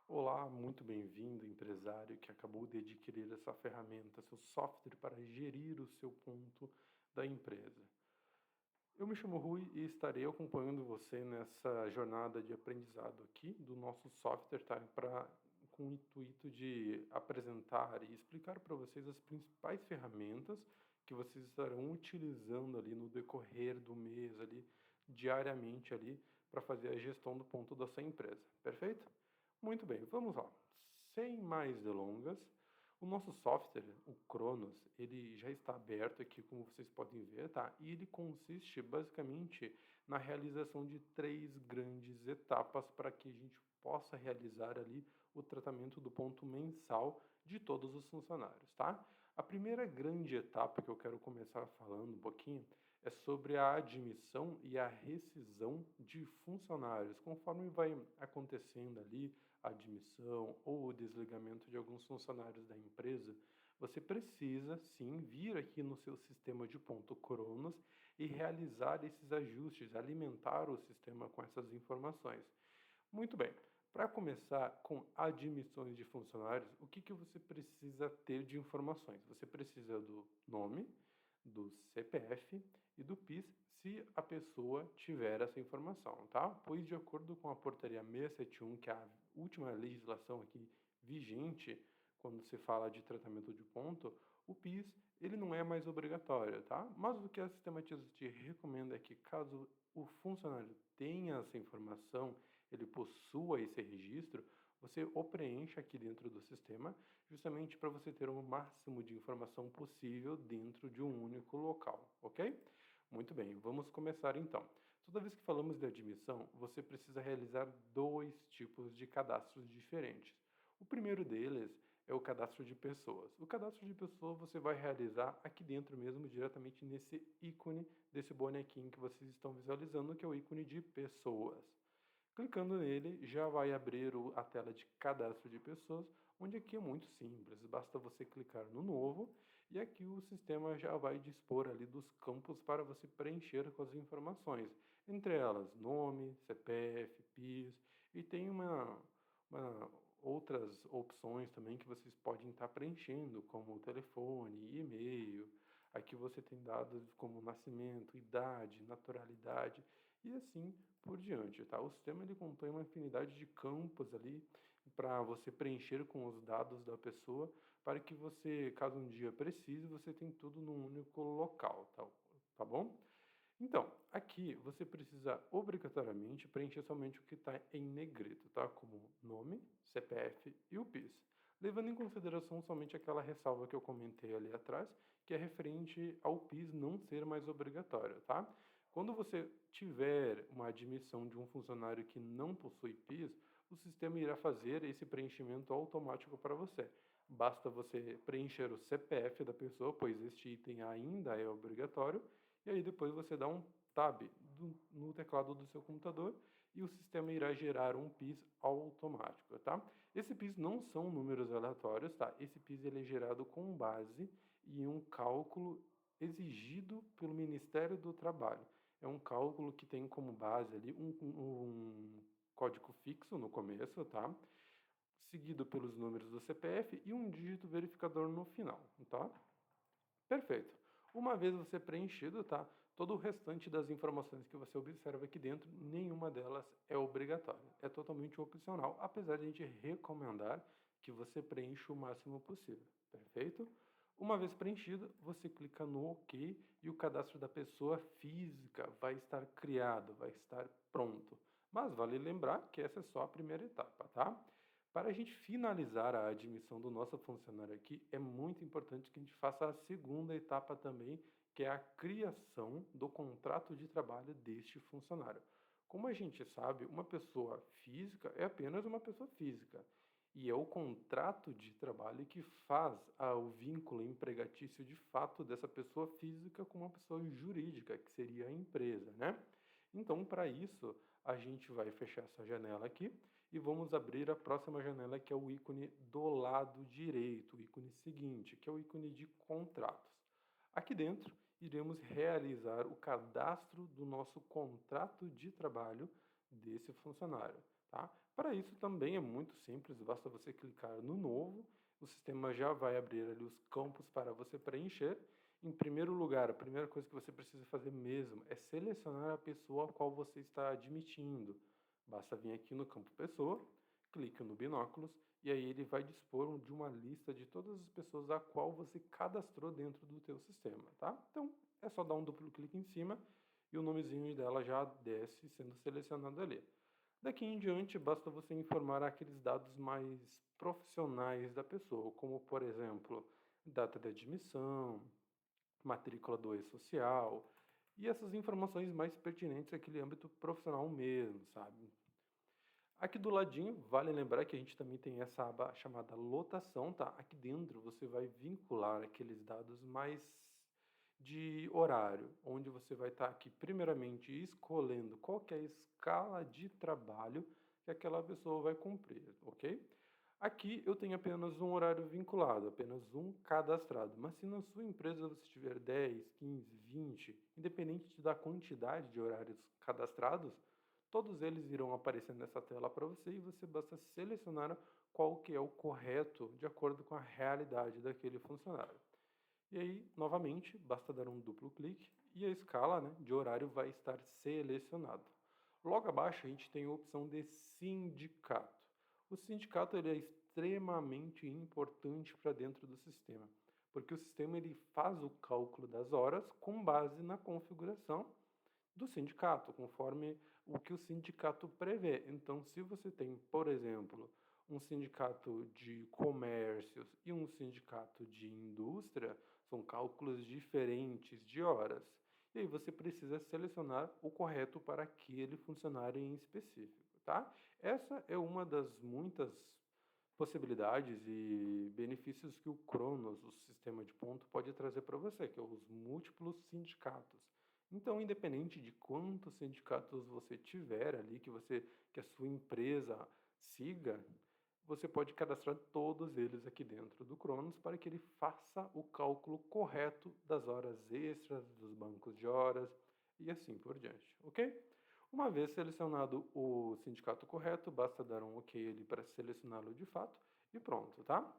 Olá, muito bem-vindo, empresário que acabou de adquirir essa ferramenta, seu software para gerir o seu ponto da empresa. Eu me chamo Rui e estarei acompanhando você nessa jornada de aprendizado aqui do nosso software, tá? Com o intuito de apresentar e explicar para vocês as principais ferramentas que vocês estarão utilizando ali no decorrer do mês ali, diariamente ali, para fazer a gestão do ponto da sua empresa. Perfeito? Muito bem, vamos lá. Sem mais delongas, o nosso software, o Cronos, ele já está aberto aqui, como vocês podem ver, tá? E ele consiste basicamente na realização de três grandes etapas para que a gente possa realizar ali o tratamento do ponto mensal de todos os funcionários, tá? A primeira grande etapa que eu quero começar falando um pouquinho é sobre a admissão e a rescisão de funcionários, conforme vai acontecendo ali a admissão ou o desligamento de alguns funcionários da empresa, você precisa sim vir aqui no seu sistema de ponto Cronos e realizar esses ajustes, alimentar o sistema com essas informações. Muito bem. Para começar com admissões de funcionários, o que você precisa ter de informações? Você precisa do nome, do CPF e do PIS, se a pessoa tiver essa informação, tá? Pois de acordo com a portaria 671, que é a última legislação aqui vigente, quando se fala de tratamento de ponto, o PIS, ele não é mais obrigatório, tá? Mas o que a Sistematiza te recomenda é que caso o funcionário tenha essa informação, ele possua esse registro, você o preenche aqui dentro do sistema, justamente para você ter o máximo de informação possível dentro de um único local, ok? Muito bem, vamos começar então. Toda vez que falamos de admissão, você precisa realizar dois tipos de cadastros diferentes. O primeiro deles é o cadastro de pessoas. O cadastro de pessoa você vai realizar aqui dentro mesmo, diretamente nesse ícone desse bonequinho que vocês estão visualizando, que é o ícone de pessoas. Clicando nele, já vai abrir a tela de cadastro de pessoas, onde aqui é muito simples, basta você clicar no novo e aqui o sistema já vai dispor ali dos campos para você preencher com as informações, entre elas nome, CPF, PIS e tem outras opções também que vocês podem estar preenchendo, como telefone, e-mail. Aqui você tem dados como nascimento, idade, naturalidade e assim por diante, tá? O sistema ele contém uma infinidade de campos ali para você preencher com os dados da pessoa, para que você, caso um dia precise, você tem tudo num único local, tá bom? Então, aqui você precisa obrigatoriamente preencher somente o que está em negrito, tá? Como nome, CPF e o PIS. Levando em consideração somente aquela ressalva que eu comentei ali atrás, que é referente ao PIS não ser mais obrigatório, tá? Quando você tiver uma admissão de um funcionário que não possui PIS, o sistema irá fazer esse preenchimento automático para você. Basta você preencher o CPF da pessoa, pois este item ainda é obrigatório, e aí depois você dá um tab no teclado do seu computador e o sistema irá gerar um PIS automático, tá? Esse PIS não são números aleatórios, tá? Esse PIS ele é gerado com base em um cálculo exigido pelo Ministério do Trabalho. É um cálculo que tem como base ali um código fixo no começo, tá? Seguido pelos números do CPF e um dígito verificador no final, tá? Perfeito. Uma vez você preenchido, tá? Todo o restante das informações que você observa aqui dentro, nenhuma delas é obrigatória. É totalmente opcional, apesar de a gente recomendar que você preencha o máximo possível. Perfeito? Uma vez preenchido, você clica no OK e o cadastro da pessoa física vai estar criado, vai estar pronto. Mas vale lembrar que essa é só a primeira etapa, tá? Para a gente finalizar a admissão do nosso funcionário aqui, é muito importante que a gente faça a segunda etapa também, que é a criação do contrato de trabalho deste funcionário. Como a gente sabe, uma pessoa física é apenas uma pessoa física. E é o contrato de trabalho que faz o vínculo empregatício de fato dessa pessoa física com uma pessoa jurídica, que seria a empresa, né? Então, para isso, a gente vai fechar essa janela aqui e vamos abrir a próxima janela, que é o ícone do lado direito, o ícone seguinte, que é o ícone de contratos. Aqui dentro, iremos realizar o cadastro do nosso contrato de trabalho desse funcionário, tá? Para isso também é muito simples, basta você clicar no novo, o sistema já vai abrir ali os campos para você preencher. Em primeiro lugar, a primeira coisa que você precisa fazer mesmo é selecionar a pessoa a qual você está admitindo. Basta vir aqui no campo pessoa, clique no binóculos e aí ele vai dispor de uma lista de todas as pessoas a qual você cadastrou dentro do teu sistema, tá? Então é só dar um duplo clique em cima e o nomezinho dela já desce sendo selecionado ali. Daqui em diante, basta você informar aqueles dados mais profissionais da pessoa, como, por exemplo, data de admissão, matrícula do e-social, e essas informações mais pertinentes àquele âmbito profissional mesmo, sabe? Aqui do ladinho, vale lembrar que a gente também tem essa aba chamada lotação, tá? Aqui dentro você vai vincular aqueles dados mais de horário, onde você vai estar aqui primeiramente escolhendo qual que é a escala de trabalho que aquela pessoa vai cumprir, ok? Aqui eu tenho apenas um horário vinculado, apenas um cadastrado, mas se na sua empresa você tiver 10, 15, 20, independente da quantidade de horários cadastrados, todos eles irão aparecer nessa tela para você e você basta selecionar qual que é o correto de acordo com a realidade daquele funcionário. E aí, novamente, basta dar um duplo clique e a escala, né, de horário vai estar selecionada. Logo abaixo a gente tem a opção de sindicato. O sindicato ele é extremamente importante para dentro do sistema, porque o sistema ele faz o cálculo das horas com base na configuração do sindicato, conforme o que o sindicato prevê. Então, se você tem, por exemplo, um sindicato de comércios e um sindicato de indústria, são cálculos diferentes de horas. E aí você precisa selecionar o correto para aquele funcionário em específico, tá? Essa é uma das muitas possibilidades e benefícios que o Cronos, o sistema de ponto, pode trazer para você, que é os múltiplos sindicatos. Então, independente de quantos sindicatos você tiver ali, que a sua empresa siga, você pode cadastrar todos eles aqui dentro do Cronos para que ele faça o cálculo correto das horas extras, dos bancos de horas e assim por diante, ok? Uma vez selecionado o sindicato correto, basta dar um OK ali para selecioná-lo de fato e pronto, tá?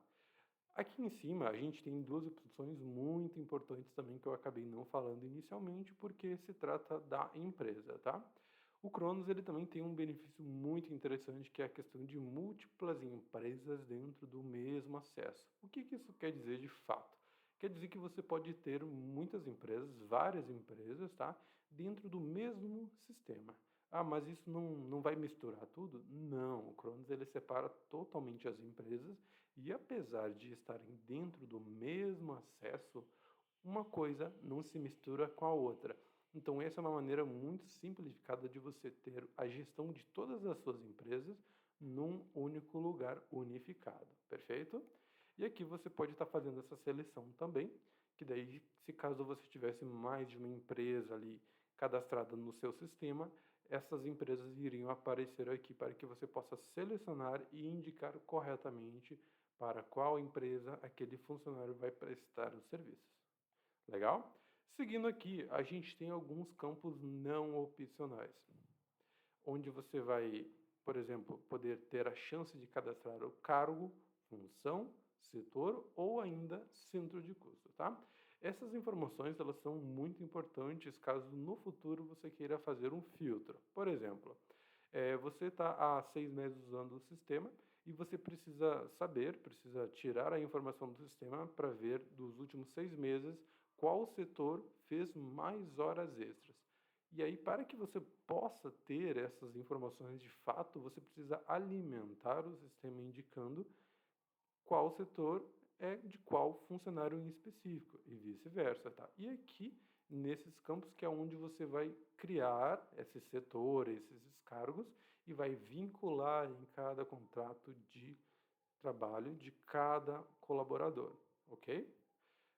Aqui em cima a gente tem duas opções muito importantes também que eu acabei não falando inicialmente porque se trata da empresa, tá? O Cronos ele também tem um benefício muito interessante que é a questão de múltiplas empresas dentro do mesmo acesso. O que que isso quer dizer de fato? Quer dizer que você pode ter muitas empresas, várias empresas, tá? Dentro do mesmo sistema. Ah, mas isso não vai misturar tudo? Não, o Cronos ele separa totalmente as empresas e apesar de estarem dentro do mesmo acesso, uma coisa não se mistura com a outra. Então, essa é uma maneira muito simplificada de você ter a gestão de todas as suas empresas num único lugar unificado, perfeito? E aqui você pode estar fazendo essa seleção também, que daí, se caso você tivesse mais de uma empresa ali cadastrada no seu sistema, essas empresas iriam aparecer aqui para que você possa selecionar e indicar corretamente para qual empresa aquele funcionário vai prestar os serviços. Legal? Seguindo aqui, a gente tem alguns campos não opcionais, onde você vai, por exemplo, poder ter a chance de cadastrar o cargo, função, setor ou ainda centro de custo, tá? Essas informações elas são muito importantes caso no futuro você queira fazer um filtro. Por exemplo, você está há 6 meses usando o sistema e você precisa saber, precisa tirar a informação do sistema para ver dos últimos 6 meses qual setor fez mais horas extras. E aí, para que você possa ter essas informações de fato, você precisa alimentar o sistema indicando qual setor é de qual funcionário em específico e vice-versa, tá? E aqui, nesses campos, que é onde você vai criar esses setores, esses cargos e vai vincular em cada contrato de trabalho de cada colaborador, ok?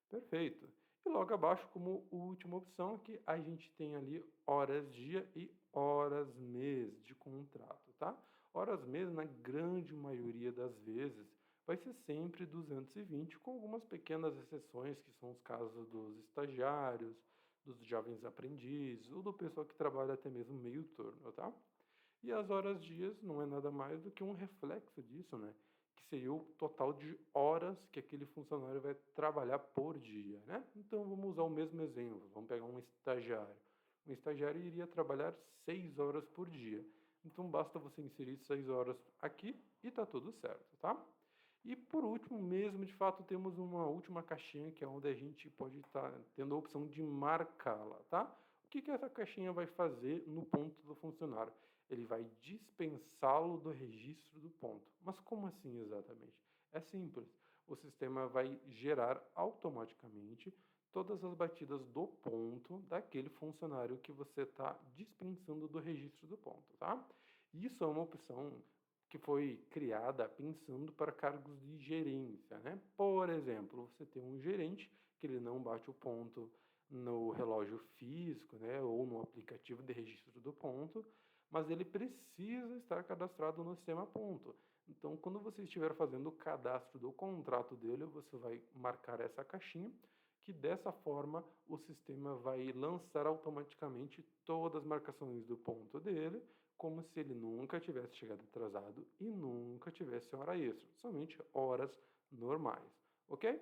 Perfeito. E logo abaixo, como última opção, aqui a gente tem ali horas dia e horas mês de contrato, tá? Horas mês, na grande maioria das vezes, vai ser sempre 220, com algumas pequenas exceções, que são os casos dos estagiários, dos jovens aprendizes, ou do pessoal que trabalha até mesmo meio turno, tá? E as horas dias não é nada mais do que um reflexo disso, né? Que seria o total de horas que aquele funcionário vai trabalhar por dia, né? Então vamos usar o mesmo exemplo, vamos pegar um estagiário. Um estagiário iria trabalhar 6 horas por dia. Então basta você inserir 6 horas aqui e tá tudo certo, tá? E por último, mesmo de fato, temos uma última caixinha que é onde a gente pode estar tendo a opção de marcá-la, tá? O que que essa caixinha vai fazer no ponto do funcionário? Ele vai dispensá-lo do registro do ponto. Mas como assim exatamente? É simples. O sistema vai gerar automaticamente todas as batidas do ponto daquele funcionário que você está dispensando do registro do ponto, tá? Isso é uma opção que foi criada pensando para cargos de gerência, né? Por exemplo, você tem um gerente que ele não bate o ponto no relógio físico, né, ou no aplicativo de registro do ponto, mas ele precisa estar cadastrado no sistema ponto. Então, quando você estiver fazendo o cadastro do contrato dele, você vai marcar essa caixinha, que dessa forma o sistema vai lançar automaticamente todas as marcações do ponto dele, como se ele nunca tivesse chegado atrasado e nunca tivesse hora extra, somente horas normais, ok?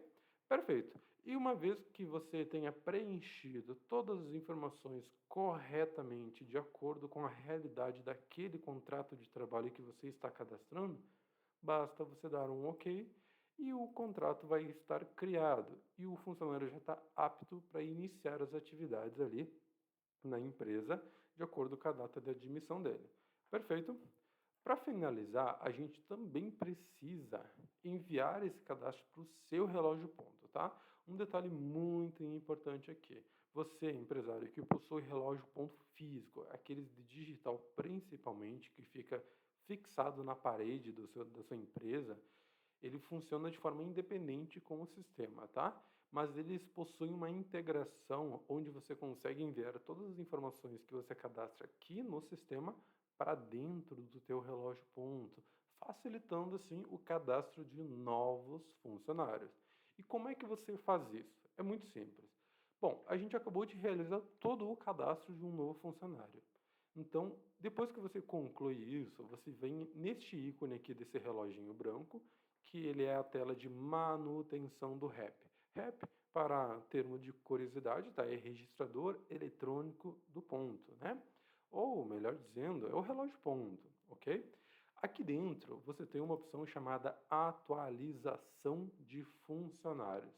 Perfeito. E uma vez que você tenha preenchido todas as informações corretamente, de acordo com a realidade daquele contrato de trabalho que você está cadastrando, basta você dar um OK e o contrato vai estar criado e o funcionário já está apto para iniciar as atividades ali na empresa, de acordo com a data de admissão dele. Perfeito? Para finalizar, a gente também precisa enviar esse cadastro para o seu relógio ponto, tá? Um detalhe muito importante aqui. Você, empresário que possui relógio ponto físico, aqueles de digital principalmente, que fica fixado na parede da sua empresa, ele funciona de forma independente com o sistema, tá? Mas eles possuem uma integração onde você consegue enviar todas as informações que você cadastra aqui no sistema para dentro do teu relógio ponto, facilitando assim o cadastro de novos funcionários. E como é que você faz isso? É muito simples. Bom, a gente acabou de realizar todo o cadastro de um novo funcionário. Então, depois que você conclui isso, você vem neste ícone aqui desse reloginho branco, que ele é a tela de manutenção do REP. REP, para termo de curiosidade, tá? É registrador eletrônico do ponto, né? Ou, melhor dizendo, é o relógio ponto, ok? Aqui dentro você tem uma opção chamada atualização de funcionários.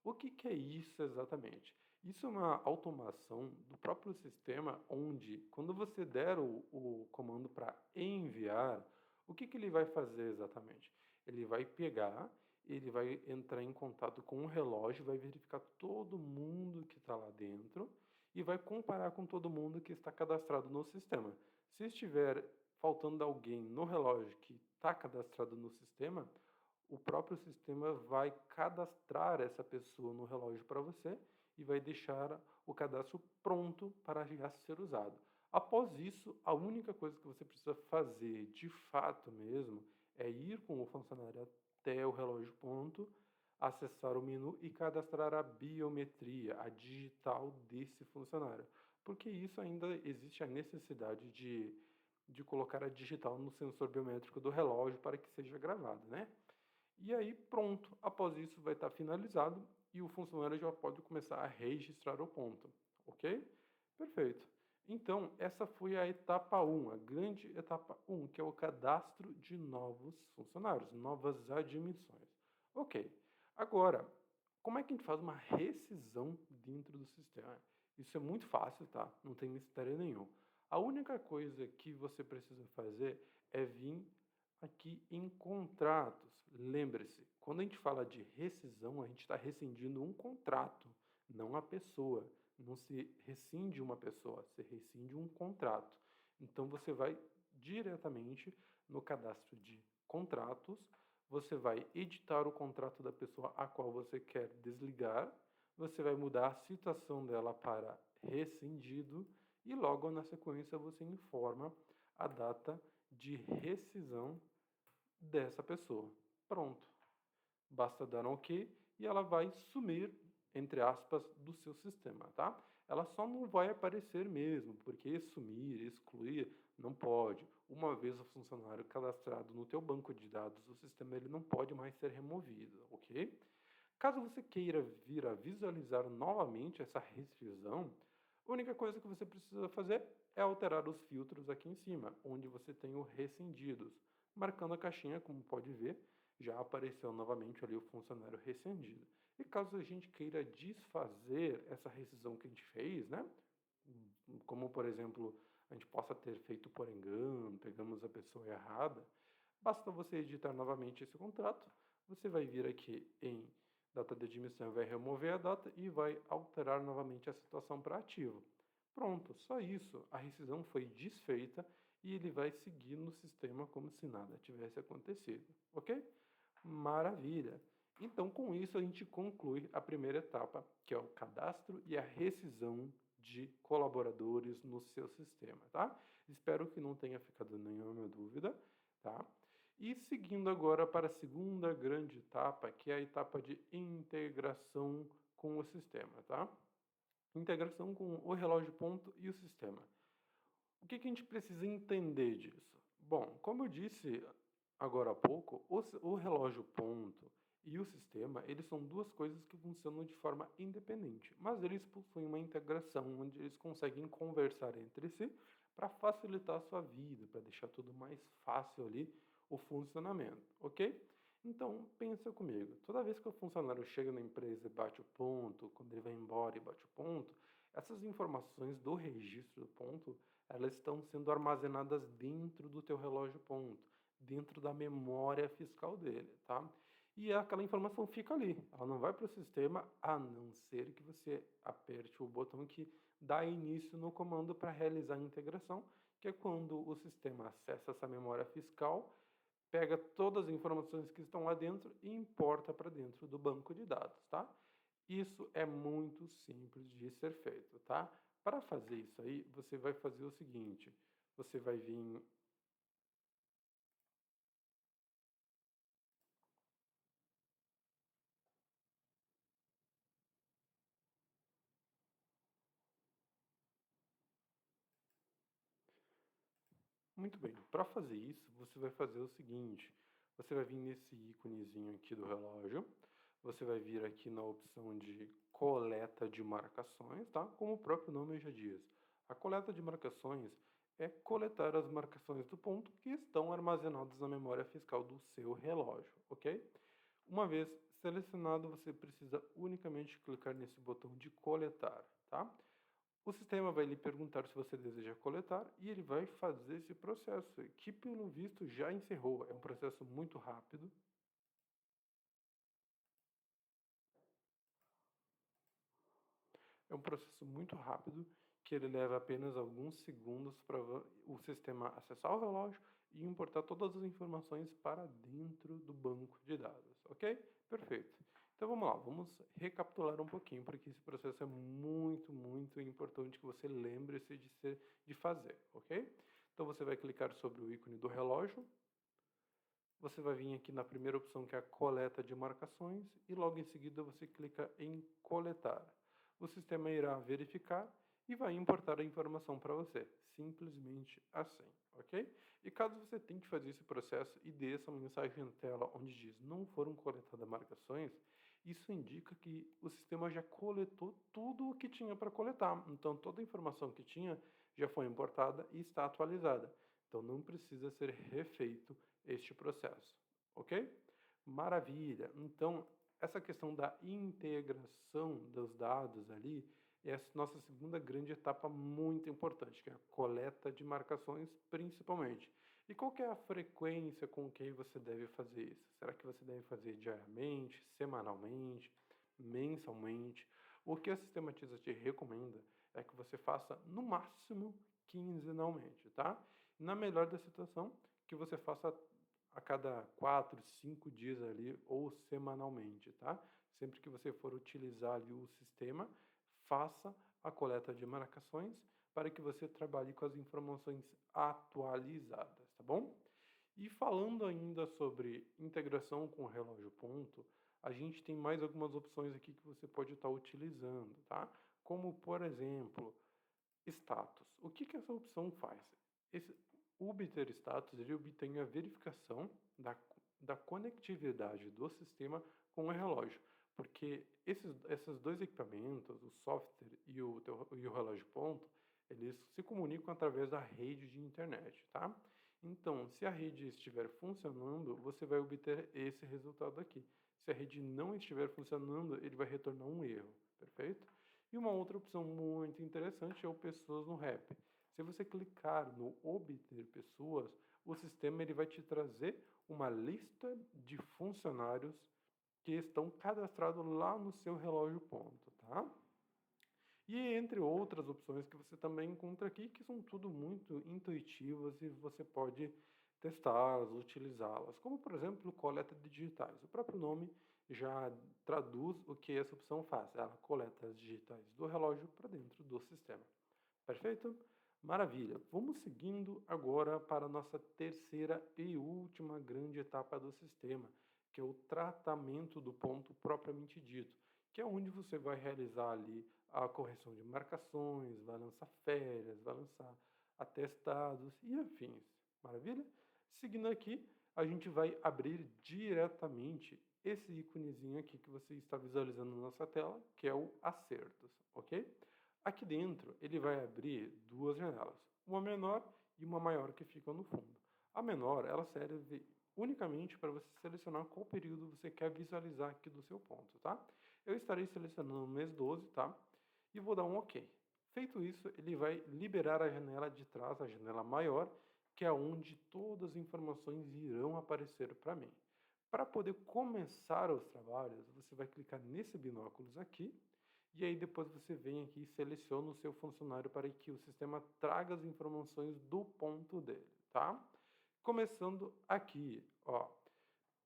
O que que é isso exatamente? Isso é uma automação do próprio sistema, onde, quando você der o comando para enviar, o que que ele vai fazer exatamente? Ele vai pegar, ele vai entrar em contato com o relógio, vai verificar todo mundo que está lá dentro e vai comparar com todo mundo que está cadastrado no sistema. Se estiver faltando alguém no relógio que está cadastrado no sistema, o próprio sistema vai cadastrar essa pessoa no relógio para você e vai deixar o cadastro pronto para já ser usado. Após isso, a única coisa que você precisa fazer de fato mesmo é ir com o funcionário até o relógio ponto, acessar o menu e cadastrar a biometria, a digital desse funcionário. Porque isso ainda existe a necessidade de colocar a digital no sensor biométrico do relógio para que seja gravado, né? E aí, pronto, após isso vai estar finalizado e o funcionário já pode começar a registrar o ponto, ok? Perfeito. Então, essa foi a etapa 1, a grande etapa 1, que é o cadastro de novos funcionários, novas admissões. Ok. Agora, como é que a gente faz uma rescisão dentro do sistema? Isso é muito fácil, tá? Não tem mistério nenhum. A única coisa que você precisa fazer é vir aqui em contratos. Lembre-se, quando a gente fala de rescisão, a gente está rescindindo um contrato, não a pessoa. Não se rescinde uma pessoa, se rescinde um contrato. Então você vai diretamente no cadastro de contratos, você vai editar o contrato da pessoa a qual você quer desligar, você vai mudar a situação dela para rescindido e logo na sequência você informa a data de rescisão dessa pessoa. Pronto. Basta dar um OK e ela vai sumir, entre aspas, do seu sistema, tá? Ela só não vai aparecer mesmo, porque sumir, excluir, Não pode. Uma vez o funcionário cadastrado no teu banco de dados, o sistema ele não pode mais ser removido, ok? Caso você queira vir a visualizar novamente essa rescisão, a única coisa que você precisa fazer é alterar os filtros aqui em cima, onde você tem o rescindidos. Marcando a caixinha, como pode ver, já apareceu novamente ali o funcionário rescindido. E caso a gente queira desfazer essa rescisão que a gente fez, né? Como, por exemplo, a gente possa ter feito por engano, pegamos a pessoa errada, basta você editar novamente esse contrato, você vai vir aqui em data de admissão, vai remover a data e vai alterar novamente a situação para ativo. Pronto, só isso. A rescisão foi desfeita e ele vai seguir no sistema como se nada tivesse acontecido, ok? Maravilha! Então, com isso, a gente conclui a primeira etapa, que é o cadastro e a rescisão de colaboradores no seu sistema, tá? Espero que não tenha ficado nenhuma dúvida, tá? E seguindo agora para a segunda grande etapa, que é a etapa de integração com o sistema, tá? Integração com o relógio ponto e o sistema. O que a gente precisa entender disso? Bom, como eu disse agora há pouco, o relógio ponto e o sistema, eles são duas coisas que funcionam de forma independente, mas eles possuem uma integração onde eles conseguem conversar entre si para facilitar a sua vida, para deixar tudo mais fácil ali o funcionamento, ok? Então, pensa comigo, toda vez que o funcionário chega na empresa e bate o ponto, quando ele vai embora e bate o ponto, essas informações do registro do ponto, elas estão sendo armazenadas dentro do teu relógio ponto, dentro da memória fiscal dele, tá? E aquela informação fica ali, ela não vai para o sistema, a não ser que você aperte o botão que dá início no comando para realizar a integração, que é quando o sistema acessa essa memória fiscal, pega todas as informações que estão lá dentro e importa para dentro do banco de dados, tá? Isso é muito simples de ser feito, tá? Para fazer isso aí, você vai fazer o seguinte, você vai vir. Muito bem, para fazer isso, você vai fazer o seguinte, você vai vir nesse íconezinho aqui do relógio, você vai vir aqui na opção de coleta de marcações, tá? Como o próprio nome já diz. A coleta de marcações é coletar as marcações do ponto que estão armazenadas na memória fiscal do seu relógio, ok? Uma vez selecionado, você precisa unicamente clicar nesse botão de coletar, tá? O sistema vai lhe perguntar se você deseja coletar e ele vai fazer esse processo, que pelo visto já encerrou. É um processo muito rápido. É um processo muito rápido que ele leva apenas alguns segundos para o sistema acessar o relógio e importar todas as informações para dentro do banco de dados, ok? Perfeito. Então vamos lá, vamos recapitular um pouquinho, porque esse processo é muito importante que você lembre-se de fazer, ok? Então você vai clicar sobre o ícone do relógio, você vai vir aqui na primeira opção que é a coleta de marcações e logo em seguida você clica em coletar. O sistema irá verificar e vai importar a informação para você, simplesmente assim, ok? E caso você tenha que fazer esse processo e dê essa mensagem na tela onde diz não foram coletadas marcações, isso indica que o sistema já coletou tudo o que tinha para coletar. Então toda a informação que tinha já foi importada e está atualizada. Então não precisa ser refeito este processo, ok? Maravilha. Então, essa questão da integração dos dados ali é a nossa segunda grande etapa muito importante, que é a coleta de marcações, principalmente. E qual que é a frequência com que você deve fazer isso? Será que você deve fazer diariamente, semanalmente, mensalmente? O que a Sistematiza te recomenda é que você faça no máximo quinzenalmente, tá? Na melhor da situação, que você faça a cada 4, 5 dias ali ou semanalmente, tá? Sempre que você for utilizar ali o sistema, faça a coleta de marcações para que você trabalhe com as informações atualizadas, tá bom? E falando ainda sobre integração com o relógio ponto, a gente tem mais algumas opções aqui que você pode estar utilizando, tá? Como, por exemplo, status. O que essa opção faz? Esse, o obter status, ele obtém a verificação da conectividade do sistema com o relógio, porque esses dois equipamentos, o software e o relógio ponto, eles se comunicam através da rede de internet, tá? Então, se a rede estiver funcionando, você vai obter esse resultado aqui. Se a rede não estiver funcionando, ele vai retornar um erro, perfeito? E uma outra opção muito interessante é o pessoas no rap. Se você clicar no obter pessoas, o sistema ele vai te trazer uma lista de funcionários que estão cadastrados lá no seu relógio ponto, tá? E entre outras opções que você também encontra aqui, que são tudo muito intuitivas e você pode testá-las, utilizá-las, como por exemplo coleta de digitais. O próprio nome já traduz o que essa opção faz. Ela coleta as digitais do relógio para dentro do sistema. Perfeito? Maravilha. Vamos seguindo agora para a nossa terceira e última grande etapa do sistema, que é o tratamento do ponto propriamente dito, que é onde você vai realizar ali a correção de marcações, vai lançar férias, vai lançar atestados e afins. Maravilha? Seguindo aqui, a gente vai abrir diretamente esse íconezinho aqui que você está visualizando na nossa tela, que é o acertos, ok? Aqui dentro, ele vai abrir duas janelas, uma menor e uma maior que ficam no fundo. A menor, ela serve unicamente para você selecionar qual período você quer visualizar aqui do seu ponto, tá? Eu estarei selecionando o mês 12, tá? E vou dar um OK. Feito isso, ele vai liberar a janela de trás, a janela maior, que é onde todas as informações irão aparecer para mim. Para poder começar os trabalhos, você vai clicar nesse binóculos aqui, e aí depois você vem aqui e seleciona o seu funcionário para que o sistema traga as informações do ponto dele, tá? Começando aqui, ó,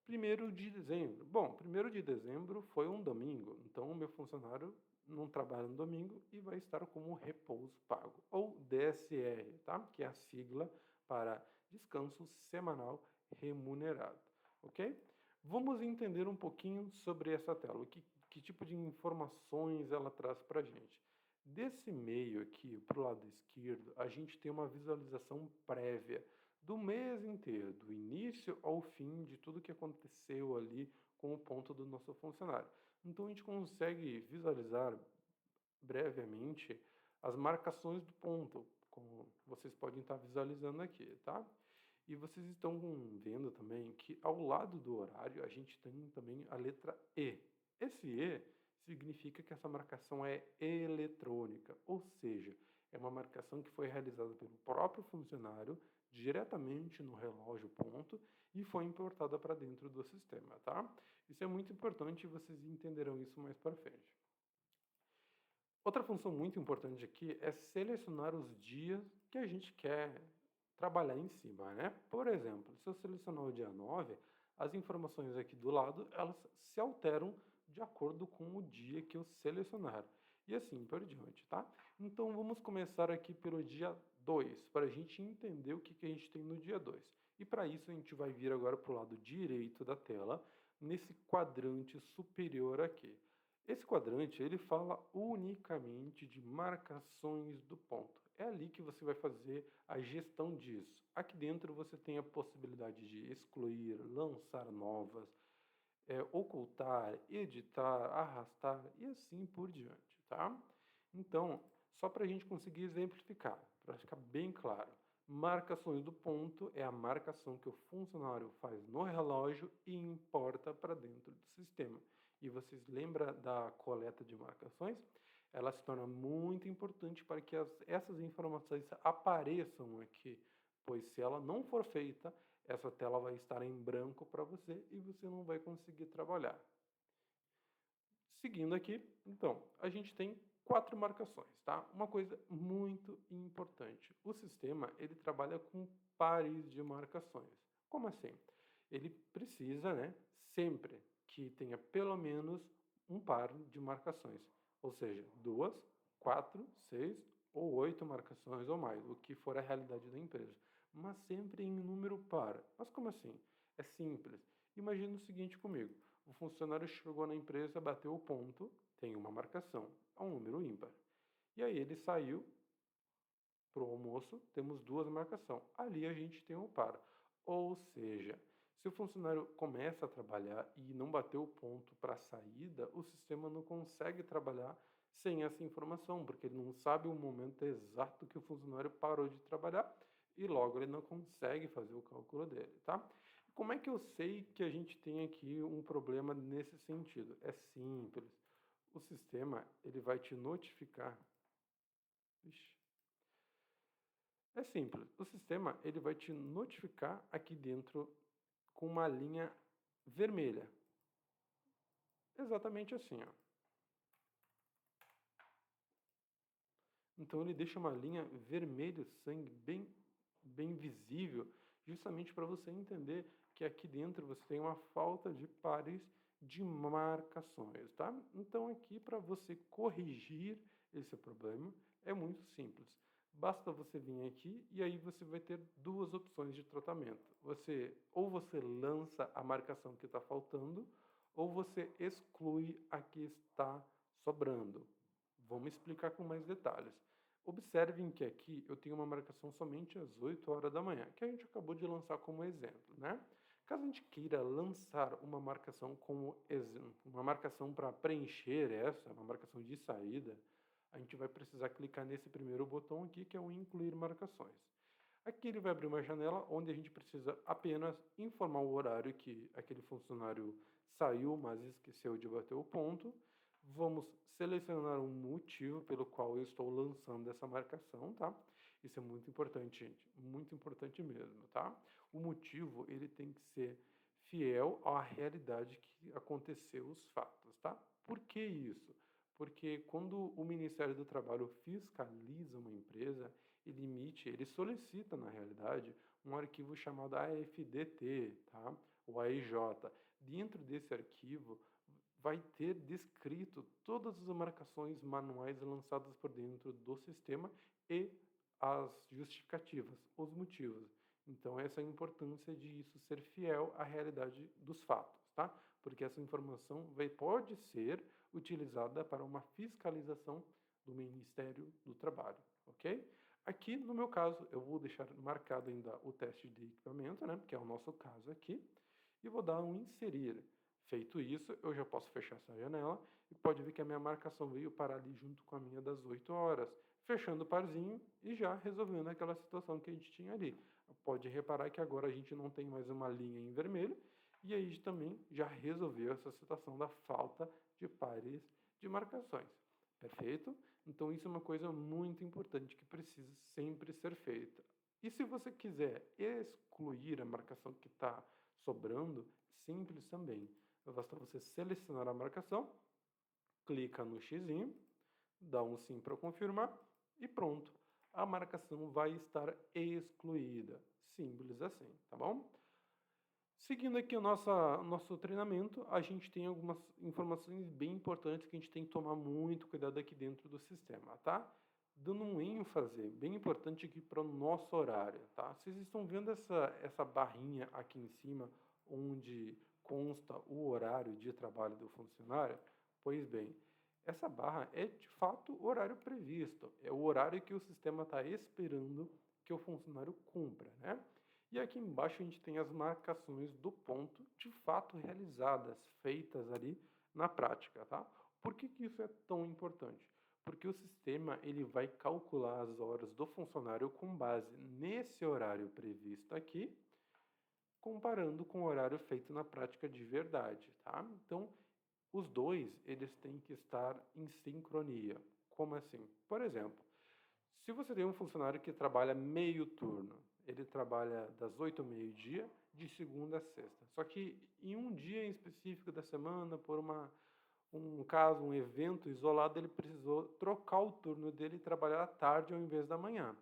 1º de dezembro. Bom, 1º de dezembro foi um domingo, então o meu funcionário não trabalha no domingo e vai estar como repouso pago, ou DSR, tá? Que é a sigla para descanso semanal remunerado, ok? Vamos entender um pouquinho sobre essa tela, que tipo de informações ela traz para a gente. Desse meio aqui, para o lado esquerdo, a gente tem uma visualização prévia do mês inteiro, do início ao fim de tudo que aconteceu ali com o ponto do nosso funcionário. Então a gente consegue visualizar brevemente as marcações do ponto, como vocês podem estar visualizando aqui, tá? E vocês estão vendo também que ao lado do horário a gente tem também a letra E. Esse E significa que essa marcação é eletrônica, ou seja, é uma marcação que foi realizada pelo próprio funcionário diretamente no relógio ponto e foi importada para dentro do sistema, tá? Isso é muito importante e vocês entenderão isso mais para frente. Outra função muito importante aqui é selecionar os dias que a gente quer trabalhar em cima, né? Por exemplo, se eu selecionar o dia 9, as informações aqui do lado, elas se alteram de acordo com o dia que eu selecionar. E assim por diante, tá? Então vamos começar aqui pelo dia 2, para a gente entender o que a gente tem no dia 2. E para isso a gente vai vir agora para o lado direito da tela, nesse quadrante superior aqui. Esse quadrante, ele fala unicamente de marcações do ponto. É ali que você vai fazer a gestão disso. Aqui dentro você tem a possibilidade de excluir, lançar novas, ocultar, editar, arrastar e assim por diante, tá? Então, só para a gente conseguir exemplificar, para ficar bem claro, marcações do ponto é a marcação que o funcionário faz no relógio e importa para dentro do sistema. E vocês lembram da coleta de marcações? Ela se torna muito importante para que essas informações apareçam aqui, pois se ela não for feita, essa tela vai estar em branco para você e você não vai conseguir trabalhar. Seguindo aqui, então, a gente tem 4 marcações, tá? Uma coisa muito importante. O sistema, ele trabalha com pares de marcações. Como assim? Ele precisa, né, sempre que tenha pelo menos um par de marcações. Ou seja, 2, 4, 6 ou 8 marcações ou mais, o que for a realidade da empresa. Mas sempre em número par. Mas como assim? É simples. Imagina o seguinte comigo. O funcionário chegou na empresa, bateu o ponto, tem uma marcação, é um número ímpar. E aí ele saiu para o almoço, temos 2 marcações. Ali a gente tem o par. Ou seja, se o funcionário começa a trabalhar e não bateu o ponto para a saída, o sistema não consegue trabalhar sem essa informação, porque ele não sabe o momento exato que o funcionário parou de trabalhar e logo ele não consegue fazer o cálculo dele, tá? Como é que eu sei que a gente tem aqui um problema nesse sentido? É simples. O sistema, ele vai te notificar. Ixi. É simples. O sistema, ele vai te notificar aqui dentro com uma linha vermelha. Exatamente assim, ó. Então ele deixa uma linha vermelho sangue bem visível, justamente para você entender que aqui dentro você tem uma falta de pares de marcações, tá? Então aqui para você corrigir esse problema é muito simples. Basta você vir aqui e aí você vai ter 2 opções de tratamento. Você lança a marcação que está faltando, ou você exclui a que está sobrando. Vamos explicar com mais detalhes. Observem que aqui eu tenho uma marcação somente às 8 horas da manhã, que a gente acabou de lançar como exemplo, né? Caso a gente queira lançar uma marcação como uma marcação para preencher essa, uma marcação de saída, a gente vai precisar clicar nesse primeiro botão aqui, que é o incluir marcações. Aqui ele vai abrir uma janela onde a gente precisa apenas informar o horário que aquele funcionário saiu, mas esqueceu de bater o ponto. Vamos selecionar um motivo pelo qual eu estou lançando essa marcação, tá? Isso é muito importante, gente, muito importante mesmo, tá? O motivo, ele tem que ser fiel à realidade que aconteceu os fatos, tá? Por que isso? Porque quando o Ministério do Trabalho fiscaliza uma empresa, ele solicita, na realidade, um arquivo chamado AFDT, tá? O AIJ. Dentro desse arquivo, vai ter descrito todas as marcações manuais lançadas por dentro do sistema e as justificativas, os motivos. Então, essa é a importância de isso ser fiel à realidade dos fatos, tá? Porque essa informação pode ser utilizada para uma fiscalização do Ministério do Trabalho, ok? Aqui, no meu caso, eu vou deixar marcado ainda o teste de equipamento, né? Que é o nosso caso aqui, e vou dar um inserir. Feito isso, eu já posso fechar essa janela e pode ver que a minha marcação veio parar ali junto com a minha das 8 horas, fechando o parzinho e já resolvendo aquela situação que a gente tinha ali. Pode reparar que agora a gente não tem mais uma linha em vermelho e aí também já resolveu essa situação da falta de pares de marcações. Perfeito? Então isso é uma coisa muito importante que precisa sempre ser feita. E se você quiser excluir a marcação que está sobrando, simples também. Basta você selecionar a marcação, clica no xizinho, dá um sim para confirmar e pronto. A marcação vai estar excluída. Simples assim, tá bom? Seguindo aqui o nosso treinamento, a gente tem algumas informações bem importantes que a gente tem que tomar muito cuidado aqui dentro do sistema, tá? Dando um ênfase bem importante aqui para o nosso horário, tá? Vocês estão vendo essa barrinha aqui em cima, onde consta o horário de trabalho do funcionário? Pois bem, essa barra é de fato o horário previsto, é o horário que o sistema está esperando que o funcionário cumpra, né? E aqui embaixo a gente tem as marcações do ponto de fato realizadas, feitas ali na prática, tá? Por que isso é tão importante? Porque o sistema ele vai calcular as horas do funcionário com base nesse horário previsto aqui, comparando com o horário feito na prática de verdade, tá? Então, os dois, eles têm que estar em sincronia. Como assim? Por exemplo, se você tem um funcionário que trabalha meio turno, ele trabalha das 8 ao meio-dia, de segunda a sexta. Só que em um dia em específico da semana, por um caso, um evento isolado, ele precisou trocar o turno dele e trabalhar à tarde ao invés da manhã.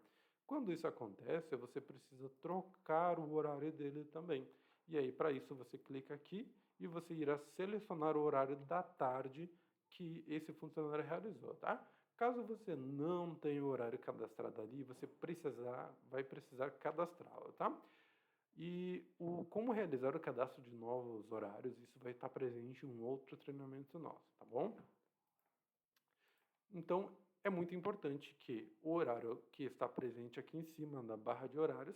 Quando isso acontece, você precisa trocar o horário dele também. E aí, para isso, você clica aqui e você irá selecionar o horário da tarde que esse funcionário realizou, tá? Caso você não tenha o horário cadastrado ali, você vai precisar cadastrá-lo, tá? E como realizar o cadastro de novos horários, isso vai estar presente em um outro treinamento nosso, tá bom? Então, é muito importante que o horário que está presente aqui em cima na barra de horários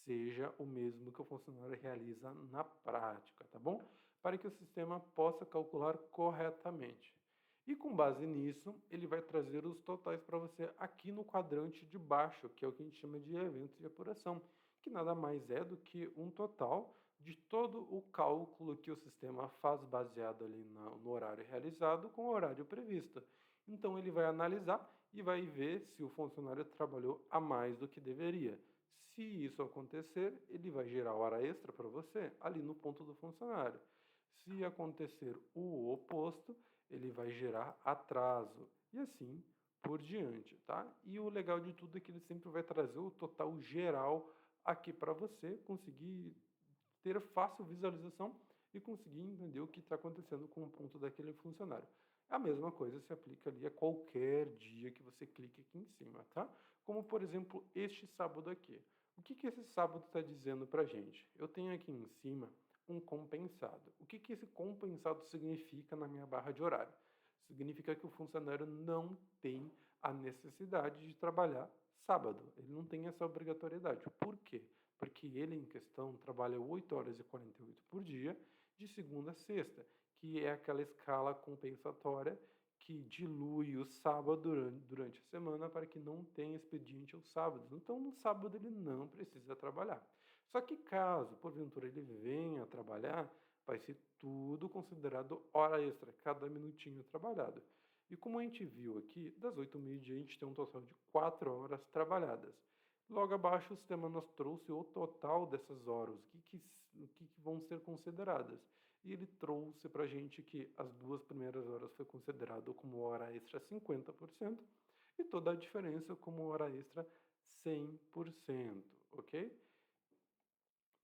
seja o mesmo que o funcionário realiza na prática, tá bom? Para que o sistema possa calcular corretamente. E com base nisso, ele vai trazer os totais para você aqui no quadrante de baixo, que é o que a gente chama de eventos de apuração, que nada mais é do que um total de todo o cálculo que o sistema faz baseado ali no horário realizado com o horário previsto. Então ele vai analisar e vai ver se o funcionário trabalhou a mais do que deveria. Se isso acontecer, ele vai gerar hora extra para você ali no ponto do funcionário. Se acontecer o oposto, ele vai gerar atraso e assim por diante, tá? E o legal de tudo é que ele sempre vai trazer o total geral aqui para você conseguir ter fácil visualização e conseguir entender o que está acontecendo com o ponto daquele funcionário. A mesma coisa se aplica ali a qualquer dia que você clique aqui em cima, tá? Como, por exemplo, este sábado aqui. O que, que esse sábado está dizendo para a gente? Eu tenho aqui em cima um compensado. O que, que esse compensado significa na minha barra de horário? Significa que o funcionário não tem a necessidade de trabalhar sábado. Ele não tem essa obrigatoriedade. Por quê? Porque ele, em questão, trabalha 8 horas e 48 por dia, de segunda a sexta, que é aquela escala compensatória que dilui o sábado durante a semana para que não tenha expediente aos sábados. Então, no sábado ele não precisa trabalhar. Só que caso, porventura, ele venha a trabalhar, vai ser tudo considerado hora extra, cada minutinho trabalhado. E como a gente viu aqui, das 8 ao meio-dia a gente tem um total de 4 horas trabalhadas. Logo abaixo, o sistema nos trouxe o total dessas horas, o que vão ser consideradas. E ele trouxe para a gente que as 2 primeiras horas foi considerado como hora extra 50% e toda a diferença como hora extra 100%, ok?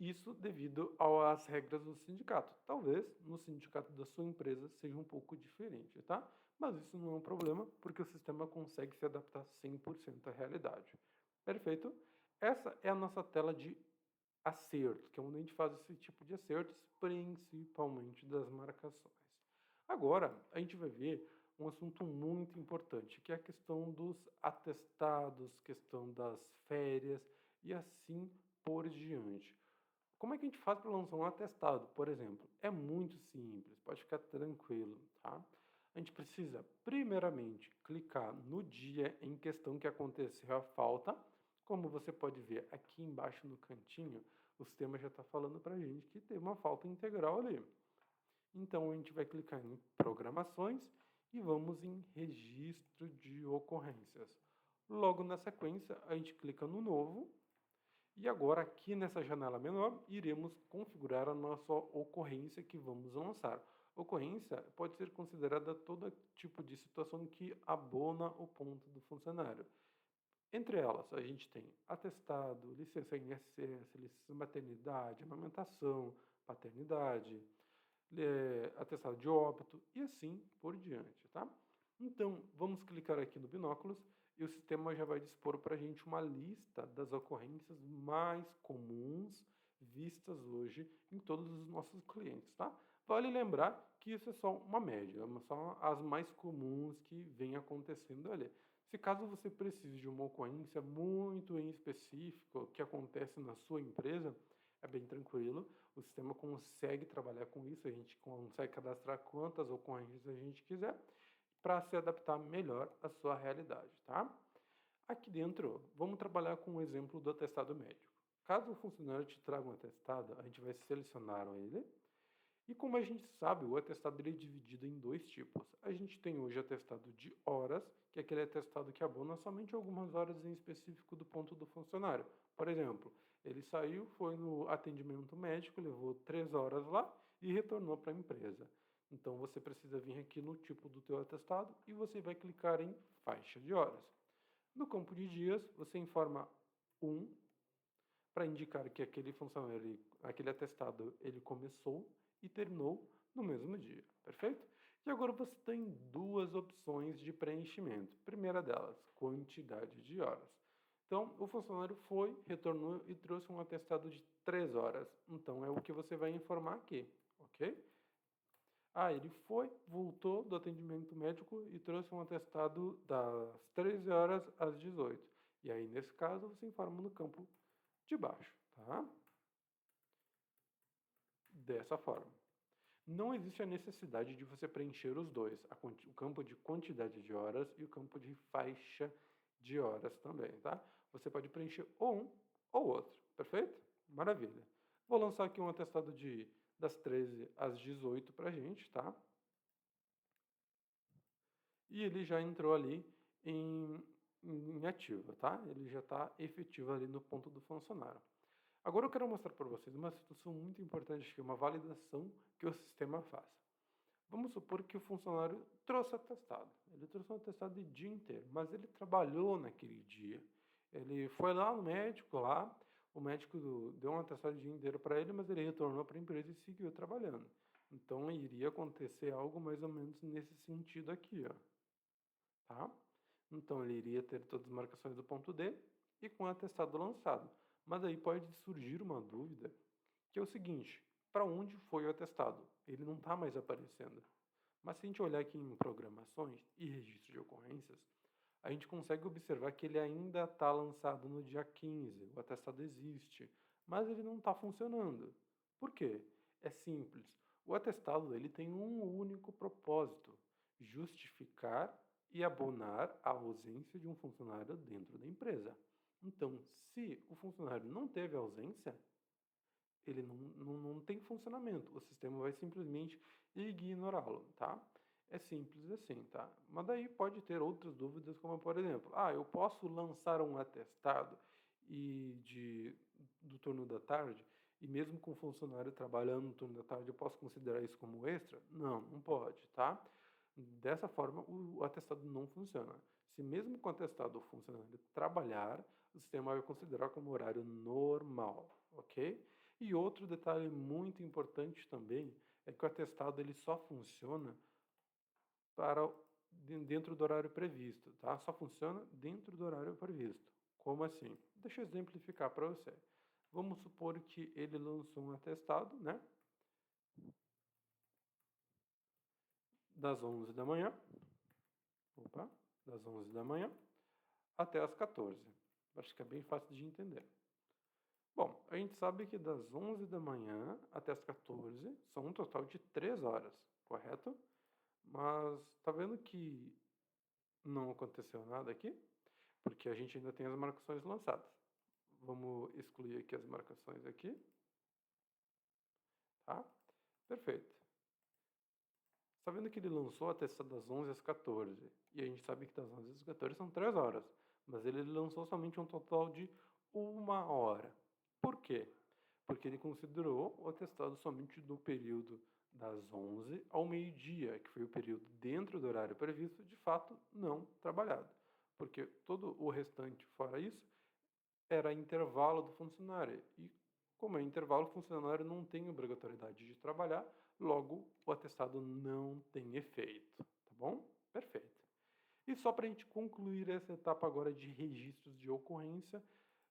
Isso devido às regras do sindicato. Talvez no sindicato da sua empresa seja um pouco diferente, tá? Mas isso não é um problema, porque o sistema consegue se adaptar 100% à realidade. Perfeito? Essa é a nossa tela de acertos, que é onde a gente faz esse tipo de acertos, principalmente das marcações. Agora, a gente vai ver um assunto muito importante, que é a questão dos atestados, questão das férias e assim por diante. Como é que a gente faz para lançar um atestado, por exemplo? É muito simples, pode ficar tranquilo, tá? A gente precisa, primeiramente, clicar no dia em questão que aconteceu a falta. Como você pode ver aqui embaixo no cantinho, o sistema já está falando para a gente que tem uma falta integral ali. Então, a gente vai clicar em programações e vamos em registro de ocorrências. Logo na sequência, a gente clica no novo e agora, aqui nessa janela menor, iremos configurar a nossa ocorrência que vamos lançar. Ocorrência pode ser considerada todo tipo de situação que abona o ponto do funcionário. Entre elas, a gente tem atestado, licença INSS, licença maternidade, amamentação, paternidade, atestado de óbito e assim por diante, tá? Então, vamos clicar aqui no binóculos e o sistema já vai dispor para a gente uma lista das ocorrências mais comuns vistas hoje em todos os nossos clientes, tá? Vale lembrar que isso é só uma média, são as mais comuns que vêm acontecendo ali. Se caso você precise de uma ocorrência muito em específico que acontece na sua empresa, é bem tranquilo, o sistema consegue trabalhar com isso, a gente consegue cadastrar quantas ocorrências a gente quiser para se adaptar melhor à sua realidade, tá? Aqui dentro, vamos trabalhar com o exemplo do atestado médico. Caso o funcionário te traga um atestado, a gente vai selecionar ele. E como a gente sabe, o atestado ele é dividido em 2 tipos. A gente tem hoje atestado de horas, que é aquele atestado que abona somente algumas horas em específico do ponto do funcionário. Por exemplo, ele saiu, foi no atendimento médico, levou 3 horas lá e retornou para a empresa. Então você precisa vir aqui no tipo do teu atestado e você vai clicar em faixa de horas. No campo de dias, você informa 1 para indicar que aquele funcionário, aquele atestado, ele começou e terminou no mesmo dia, perfeito? E agora você tem 2 opções de preenchimento. Primeira delas, quantidade de horas. Então, o funcionário foi, retornou e trouxe um atestado de 3 horas. Então, é o que você vai informar aqui, ok? Ele foi, voltou do atendimento médico e trouxe um atestado das 13 horas às 18. E aí, nesse caso, você informa no campo de baixo, tá? Dessa forma. Não existe a necessidade de você preencher os dois, o campo de quantidade de horas e o campo de faixa de horas também, tá? Você pode preencher ou um ou outro, perfeito? Maravilha. Vou lançar aqui um atestado das 13 às 18 para a gente, tá? E ele já entrou ali em ativa, tá? Ele já está efetivo ali no ponto do funcionário. Agora eu quero mostrar para vocês uma situação muito importante, que é uma validação que o sistema faz. Vamos supor que o funcionário trouxe atestado. Ele trouxe um atestado o dia inteiro, mas ele trabalhou naquele dia. Ele foi lá no médico, o médico deu um atestado o dia inteiro para ele, mas ele retornou para a empresa e seguiu trabalhando. Então iria acontecer algo mais ou menos nesse sentido aqui, ó. Tá? Então ele iria ter todas as marcações do ponto D e com o atestado lançado. Mas aí pode surgir uma dúvida, que é o seguinte: para onde foi o atestado? Ele não está mais aparecendo. Mas se a gente olhar aqui em programações e registro de ocorrências, a gente consegue observar que ele ainda está lançado no dia 15, o atestado existe, mas ele não está funcionando. Por quê? É simples. O atestado ele tem um único propósito: justificar e abonar a ausência de um funcionário dentro da empresa. Então, se o funcionário não teve ausência, ele não tem funcionamento. O sistema vai simplesmente ignorá-lo, tá? É simples assim, tá? Mas daí pode ter outras dúvidas, como por exemplo, eu posso lançar um atestado do turno da tarde, e mesmo com o funcionário trabalhando no turno da tarde, eu posso considerar isso como extra? Não, não pode, tá? Dessa forma, o atestado não funciona. Se mesmo com o atestado o funcionário trabalhar, o sistema vai considerar como horário normal, ok? E outro detalhe muito importante também é que o atestado ele só funciona para dentro do horário previsto, tá? Só funciona dentro do horário previsto. Como assim? Deixa eu exemplificar para você. Vamos supor que ele lançou um atestado, né? Das 11 da manhã, das 11 da manhã até as 14. Acho que é bem fácil de entender. Bom, a gente sabe que das 11 da manhã até as 14 são um total de 3 horas, correto? Mas tá vendo que não aconteceu nada aqui? Porque a gente ainda tem as marcações lançadas. Vamos excluir aqui as marcações aqui, tá? Perfeito. Tá vendo que ele lançou a testa das 11 às 14, e a gente sabe que das 11 às 14 são 3 horas, mas ele lançou somente um total de 1 hora. Por quê? Porque ele considerou o atestado somente do período das 11 ao meio-dia, que foi o período dentro do horário previsto, de fato não trabalhado. Porque todo o restante, fora isso, era intervalo do funcionário. E como é intervalo, o funcionário não tem obrigatoriedade de trabalhar, logo o atestado não tem efeito, tá bom? Perfeito. E só para a gente concluir essa etapa agora de registros de ocorrência,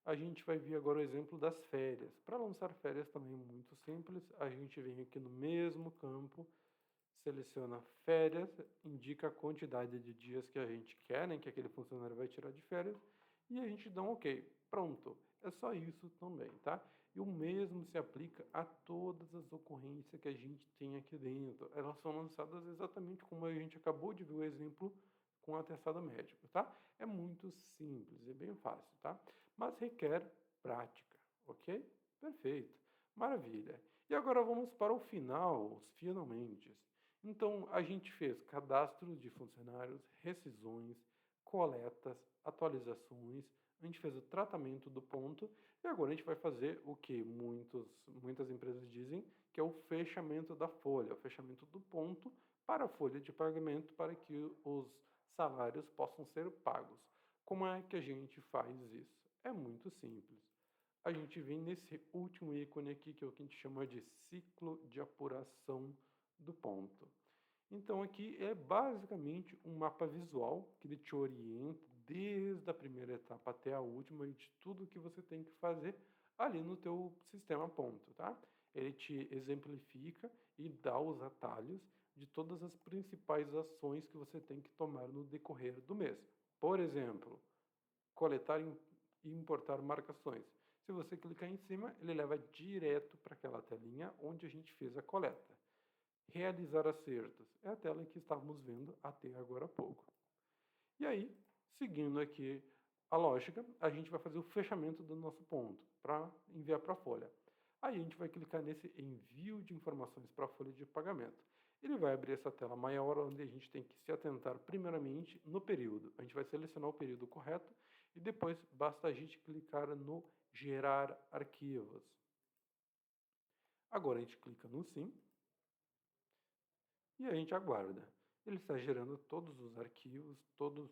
a gente vai ver agora o exemplo das férias. Para lançar férias também é muito simples, a gente vem aqui no mesmo campo, seleciona férias, indica a quantidade de dias que a gente quer, né, que aquele funcionário vai tirar de férias, e a gente dá um ok. Pronto, é só isso também, tá? E o mesmo se aplica a todas as ocorrências que a gente tem aqui dentro. Elas são lançadas exatamente como a gente acabou de ver o exemplo com o atestado médico, tá? É muito simples, é bem fácil, tá? Mas requer prática, ok? Perfeito, maravilha. E agora vamos para o final, os finalmente. Então, a gente fez cadastros de funcionários, rescisões, coletas, atualizações, a gente fez o tratamento do ponto e agora a gente vai fazer o que muitas empresas dizem que é o fechamento da folha, o fechamento do ponto para a folha de pagamento para que os salários possam ser pagos. Como é que a gente faz isso? É muito simples. A gente vem nesse último ícone aqui, que é o que a gente chama de ciclo de apuração do ponto. Então aqui é basicamente um mapa visual que ele te orienta desde a primeira etapa até a última e de tudo que você tem que fazer ali no teu sistema ponto, tá? ele te exemplifica e dá os atalhos de todas as principais ações que você tem que tomar no decorrer do mês. Por exemplo, coletar e importar marcações. Se você clicar em cima, ele leva direto para aquela telinha onde a gente fez a coleta. Realizar acertos é a tela que estávamos vendo até agora há pouco. E aí, seguindo aqui a lógica, a gente vai fazer o fechamento do nosso ponto para enviar para a folha. Aí a gente vai clicar nesse envio de informações para a folha de pagamento. Ele vai abrir essa tela maior, onde a gente tem que se atentar primeiramente no período. A gente vai selecionar o período correto e depois basta a gente clicar no gerar arquivos. Agora a gente clica no sim e a gente aguarda. Ele está gerando todos os arquivos, todos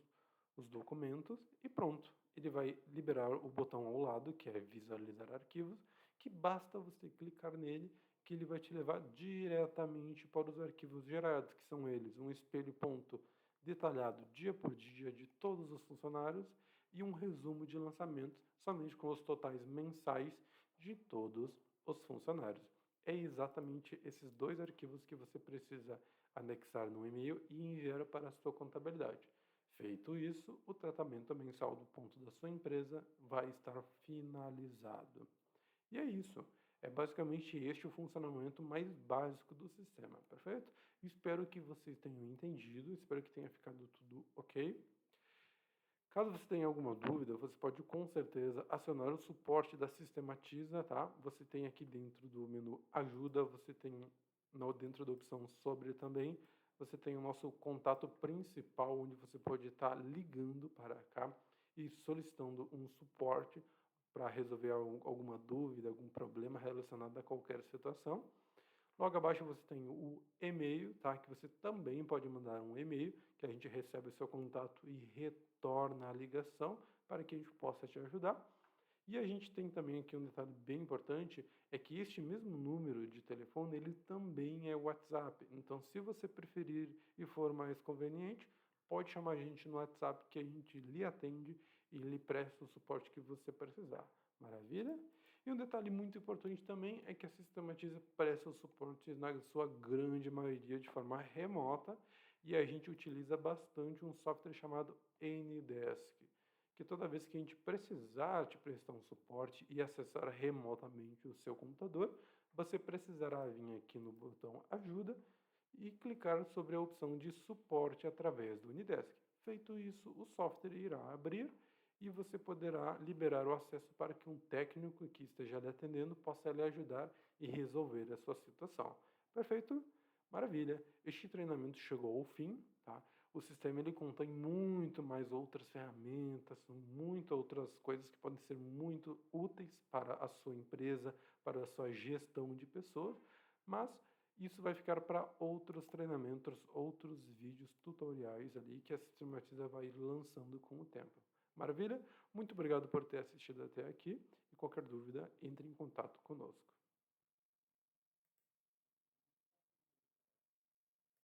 os documentos e pronto. Ele vai liberar o botão ao lado, que é visualizar arquivos, que basta você clicar nele, que ele vai te levar diretamente para os arquivos gerados, que são eles, um espelho ponto detalhado dia por dia de todos os funcionários e um resumo de lançamentos somente com os totais mensais de todos os funcionários. É exatamente esses dois arquivos que você precisa anexar no e-mail e enviar para a sua contabilidade. Feito isso, o tratamento mensal do ponto da sua empresa vai estar finalizado. E é isso. É basicamente este o funcionamento mais básico do sistema, perfeito? Espero que vocês tenham entendido, espero que tenha ficado tudo ok. Caso você tenha alguma dúvida, você pode com certeza acionar o suporte da Sistematiza, tá? Você tem aqui dentro do menu Ajuda, você tem dentro da opção Sobre também, você tem o nosso contato principal, onde você pode estar ligando para cá e solicitando um suporte para resolver alguma dúvida, algum problema relacionado a qualquer situação. Logo abaixo você tem o e-mail, tá? Que você também pode mandar um e-mail, que a gente recebe o seu contato e retorna a ligação para que a gente possa te ajudar. E a gente tem também aqui um detalhe bem importante, é que este mesmo número de telefone, ele também é WhatsApp. Então, se você preferir e for mais conveniente, pode chamar a gente no WhatsApp que a gente lhe atende e lhe presta o suporte que você precisar. Maravilha? E um detalhe muito importante também é que a Sistematiza presta o suporte na sua grande maioria de forma remota e a gente utiliza bastante um software chamado Ndesk, que toda vez que a gente precisar te prestar um suporte e acessar remotamente o seu computador, você precisará vir aqui no botão Ajuda e clicar sobre a opção de suporte através do Ndesk. Feito isso, o software irá abrir e você poderá liberar o acesso para que um técnico que esteja lhe atendendo possa lhe ajudar e resolver a sua situação. Perfeito? Maravilha! Este treinamento chegou ao fim, tá? O sistema ele contém muito mais outras ferramentas, muitas outras coisas que podem ser muito úteis para a sua empresa, para a sua gestão de pessoas, mas isso vai ficar para outros treinamentos, outros vídeos tutoriais ali que a Sistematiza vai lançando com o tempo. Maravilha? Muito obrigado por ter assistido até aqui e qualquer dúvida, entre em contato conosco.